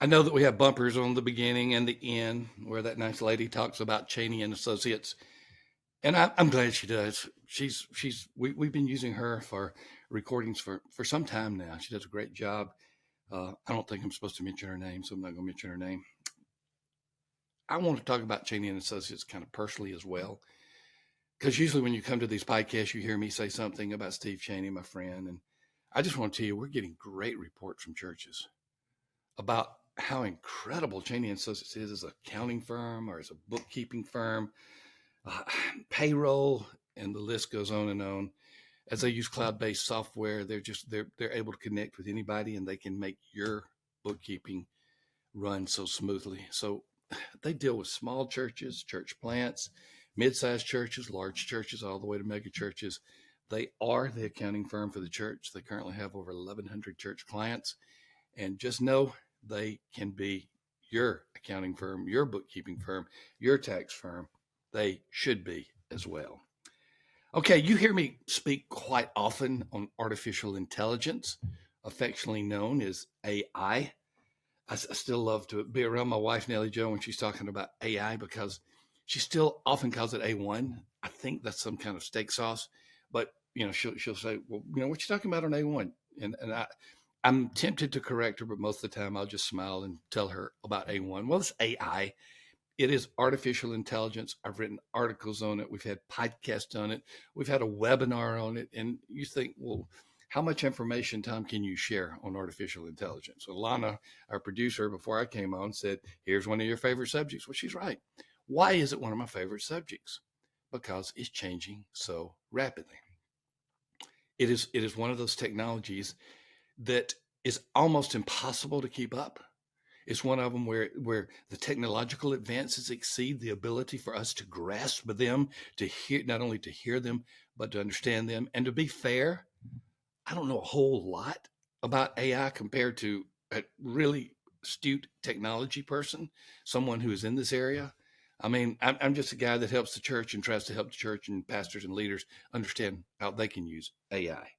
I know that we have bumpers on the beginning and the end where that nice lady talks about Cheney and Associates, and I'm glad she does. We've been using her for recordings for some time now. She does a great job. I don't think I'm supposed to mention her name, so I'm not going to mention her name. I want to talk about Cheney and Associates kind of personally as well, because usually when you come to these podcasts, you hear me say something about Steve Cheney, my friend, and I just want to tell you we're getting great reports from churches about how incredible Cheney and Associates is as an accounting firm or as a bookkeeping firm, uh, payroll, and the list goes on and on. As they use cloud-based software, they're able to connect with anybody, and they can make your bookkeeping run so smoothly. So they deal with small churches, church plants, mid-sized churches, large churches, all the way to mega churches. They are the accounting firm for the church. They currently have over 1,100 church clients. And just know they can be your accounting firm, your bookkeeping firm, your tax firm. They should be as well. Okay, you hear me speak quite often on artificial intelligence, affectionately known as AI. I still love to be around my wife, Nellie Jo, when she's talking about AI because she still often calls it A1. I think that's some kind of steak sauce, but she'll say, well, what you talking about on A1? I'm tempted to correct her, but most of the time I'll just smile and tell her about A1. Well, it's AI. It is artificial intelligence. I've written articles on it. We've had podcasts on it. We've had a webinar on it. And you think, well, how much information, Thom, can you share on artificial intelligence? So Lana, our producer, before I came on, said, here's one of your favorite subjects. Well, she's right. Why is it one of my favorite subjects? Because it's changing so rapidly. It is one of those technologies that is almost impossible to keep up. It's one of them where the technological advances exceed the ability for us to grasp them, to hear, not only to hear them, but to understand them. And to be fair, I don't know a whole lot about AI compared to a really astute technology person, someone who is in this area. I mean, I'm just a guy that helps the church and tries to help the church and pastors and leaders understand how they can use AI.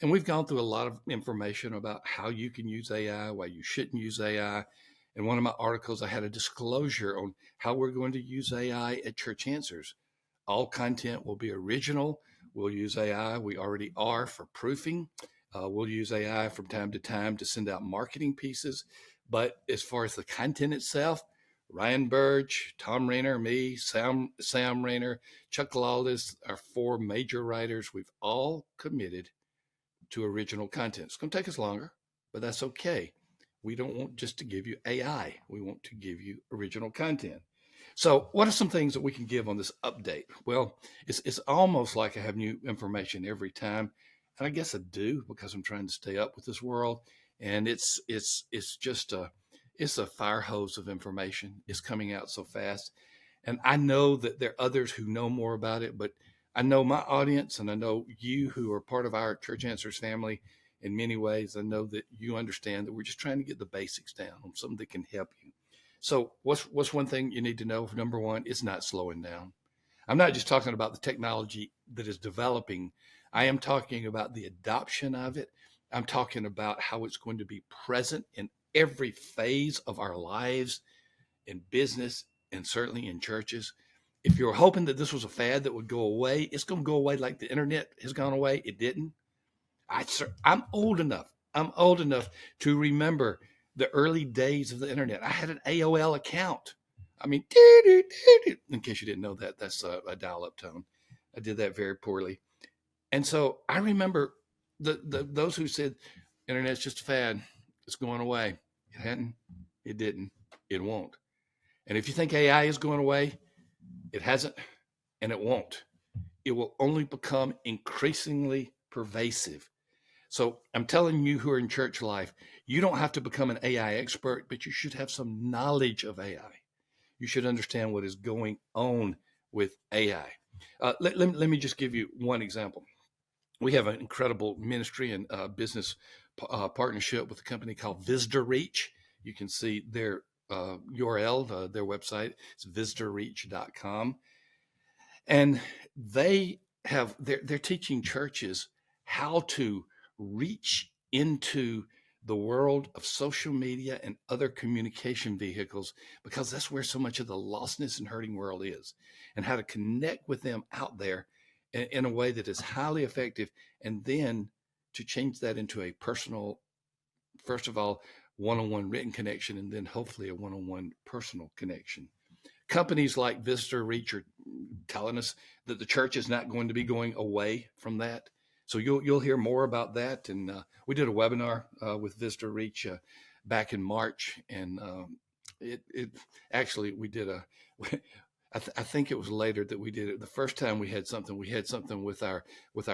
And we've gone through a lot of information about how you can use AI, why you shouldn't use AI. In one of my articles, I had a disclosure on how we're going to use AI at Church Answers. All content will be original. We'll use AI. We already are for proofing. We'll use AI from time to time to send out marketing pieces. But as far as the content itself, Ryan Burge, Thom Rainer, me, Sam Rainer, Chuck Lawless, our four major writers, we've all committed to original content. It's going to take us longer, but that's okay. We don't want just to give you AI. We want to give you original content. So, what are some things that we can give on this update? Well, it's almost like I have new information every time, and I guess I do because I'm trying to stay up with this world. And it's just a fire hose of information. It's coming out so fast, and I know that there are others who know more about it, but I know my audience, and I know you who are part of our Church Answers family in many ways. I know that you understand that we're just trying to get the basics down on something that can help you. So, what's one thing you need to know? Number one, it's not slowing down. I'm not just talking about the technology that is developing. I am talking about the adoption of it. I'm talking about how it's going to be present in every phase of our lives, in business, and certainly in churches. If you're hoping that this was a fad that would go away, it's going to go away like the internet has gone away. It didn't. I'm old enough. I'm old enough to remember the early days of the internet. I had an AOL account. I mean, in case you didn't know that, that's a dial-up tone. I did that very poorly, and so I remember those who said internet's just a fad, it's going away. It hadn't. It didn't. It won't. And if you think AI is going away, it hasn't, and it won't. It will only become increasingly pervasive. So I'm telling you who are in church life, you don't have to become an AI expert, but you should have some knowledge of AI. You should understand what is going on with AI. Let me just give you one example. We have an incredible ministry and business partnership with a company called Visitor Reach. You can see their URL, their website. It's visitorreach.com. And they're teaching churches how to reach into the world of social media and other communication vehicles, because that's where so much of the lostness and hurting world is, and how to connect with them out there in a way that is highly effective, and then to change that into a personal, first of all, one-on-one written connection, and then hopefully a one-on-one personal connection. Companies like Visitor Reach are telling us that the church is not going to be going away from that. So you'll hear more about that. And we did a webinar with Visitor Reach back in March, and it actually we did a. I think it was later that we did it. The first time we had something with our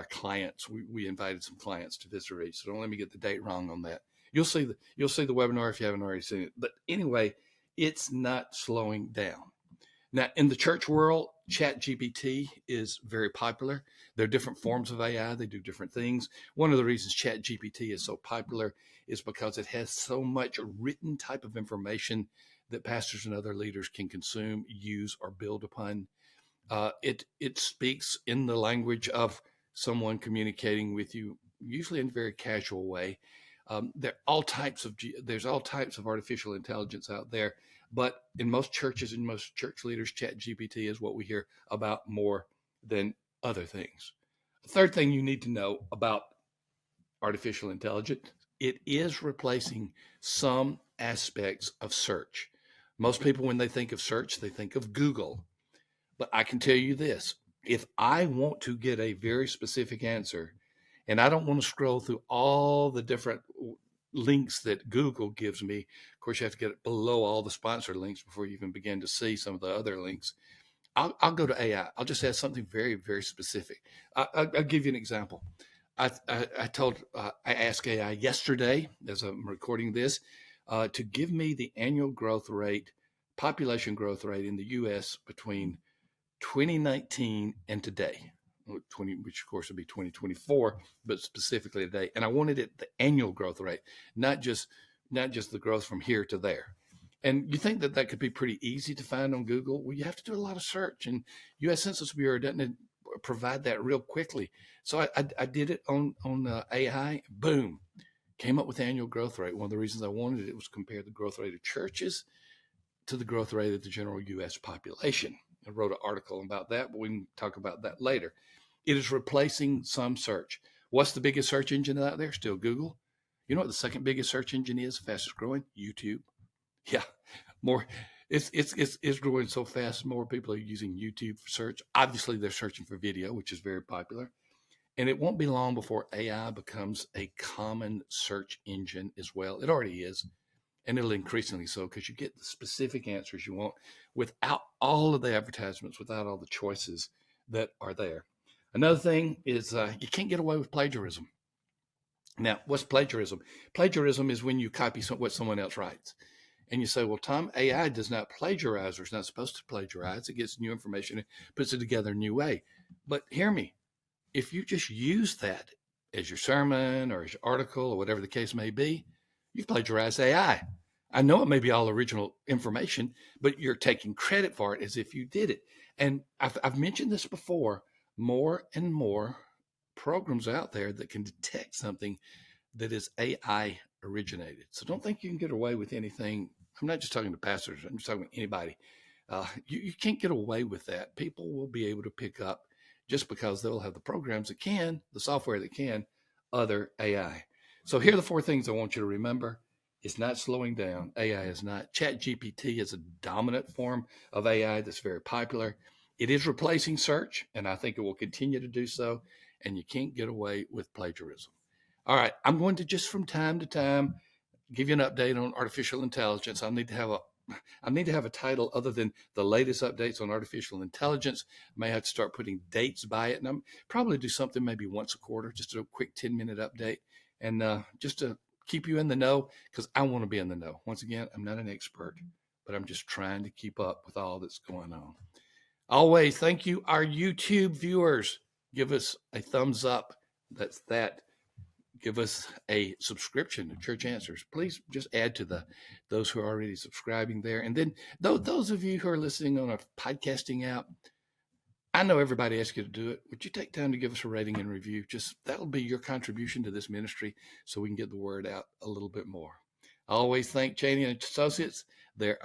clients. We invited some clients to Visitor Reach. So don't let me get the date wrong on that. You'll see the webinar if you haven't already seen it. But anyway, it's not slowing down. Now, in the church world, ChatGPT is very popular. There are different forms of AI. They do different things. One of the reasons ChatGPT is so popular is because it has so much written type of information that pastors and other leaders can consume, use, or build upon. It speaks in the language of someone communicating with you, usually in a very casual way. There's all types of artificial intelligence out there, but in most churches and most church leaders, ChatGPT is what we hear about more than other things. The third thing you need to know about artificial intelligence, it is replacing some aspects of search. Most people, when they think of search, they think of Google. But I can tell you this, if I want to get a very specific answer, and I don't want to scroll through all the different links that Google gives me. Of course, you have to get it below all the sponsored links before you even begin to see some of the other links. I'll go to AI. I'll just ask something very, very specific. I'll give you an example. I asked AI yesterday, as I'm recording this, to give me the annual growth rate, population growth rate in the U.S. between 2019 and today. 20, which of course would be 2024, but specifically today. And I wanted it the annual growth rate, not just the growth from here to there. And you think that could be pretty easy to find on Google? Well, you have to do a lot of search, and U.S. Census Bureau doesn't provide that real quickly. So I did it on AI. Boom, came up with the annual growth rate. One of the reasons I wanted it was compare the growth rate of churches to the growth rate of the general U.S. population. I wrote an article about that, but we can talk about that later. It is replacing some search. What's the biggest search engine out there? Still Google. You know what the second biggest search engine is? Fastest growing? YouTube. Yeah, more. It's growing so fast. More people are using YouTube for search. Obviously, they're searching for video, which is very popular. And it won't be long before AI becomes a common search engine as well. It already is. And it'll increasingly so, because you get the specific answers you want without all of the advertisements, without all the choices that are there. Another thing is you can't get away with plagiarism. Now, what's plagiarism? Plagiarism is when you copy what someone else writes. And you say, well, Thom, AI does not plagiarize, or it's not supposed to plagiarize. It gets new information and puts it together a new way. But hear me, if you just use that as your sermon or as your article or whatever the case may be, you've plagiarized AI. I know it may be all original information, but you're taking credit for it as if you did it. And I've mentioned this before, more and more programs out there that can detect something that is AI originated. So don't think you can get away with anything. I'm not just talking to pastors. I'm just talking to anybody. You can't get away with that. People will be able to pick up, just because they'll have the programs that can, the software that can, other AI. So here are the four things I want you to remember. It's not slowing down. AI is not. ChatGPT is a dominant form of AI that's very popular. It is replacing search, and I think it will continue to do so, and you can't get away with plagiarism. All right, I'm going to just from time to time give you an update on artificial intelligence. I need to have a title other than the latest updates on artificial intelligence. I may have to start putting dates by it, and I'm probably do something maybe once a quarter, just a quick 10-minute update, and just to keep you in the know, because I want to be in the know. Once again, I'm not an expert, but I'm just trying to keep up with all that's going on. Always, thank you, our YouTube viewers. Give us a thumbs up. That's that. Give us a subscription to Church Answers. Please just add to those who are already subscribing there. And then those of you who are listening on a podcasting app, I know everybody asks you to do it. Would you take time to give us a rating and review? Just that'll be your contribution to this ministry so we can get the word out a little bit more. I always thank Cheney and Associates. They're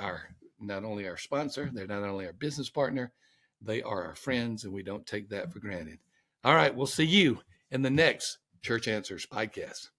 not only our sponsor, they're not only our business partner, they are our friends, and we don't take that for granted. All right, we'll see you in the next Church Answers podcast.